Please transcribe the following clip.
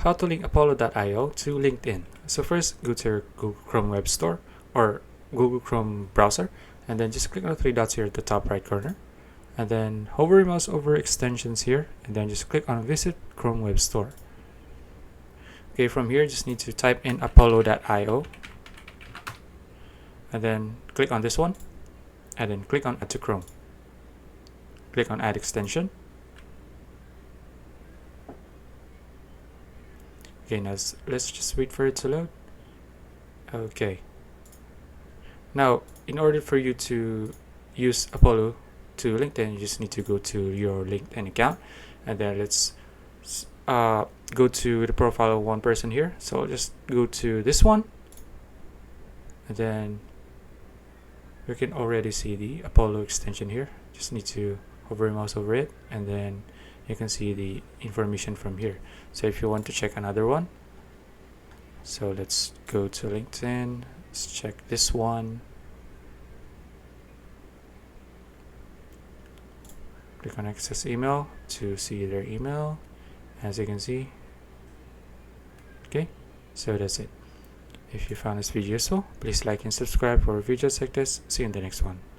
how to link Apollo.io to LinkedIn. So first, go to your Google Chrome Web Store or Google Chrome browser, and then just click on the three dots here at the top right corner, and then hover your mouse over extensions here, and then just click on Visit Chrome Web Store. Okay, from here, just need to type in Apollo.io, and then click on this one, and then click on Add to Chrome. Click on Add Extension. Okay, now let's just wait for it to load. Okay. Now, in order for you to use Apollo to LinkedIn, you just need to go to your LinkedIn account, and then let's go to the profile of one person here. So just go to this one, and then you can already see the Apollo extension here. Just need to hover your mouse over it, and then you can see the information from here. So if you want to check another one, so let's go to LinkedIn, let's check this one, click on access email to see their email, as you can see. Okay, so that's it. If you found this video useful, please like and subscribe for videos like this. See you in the next one.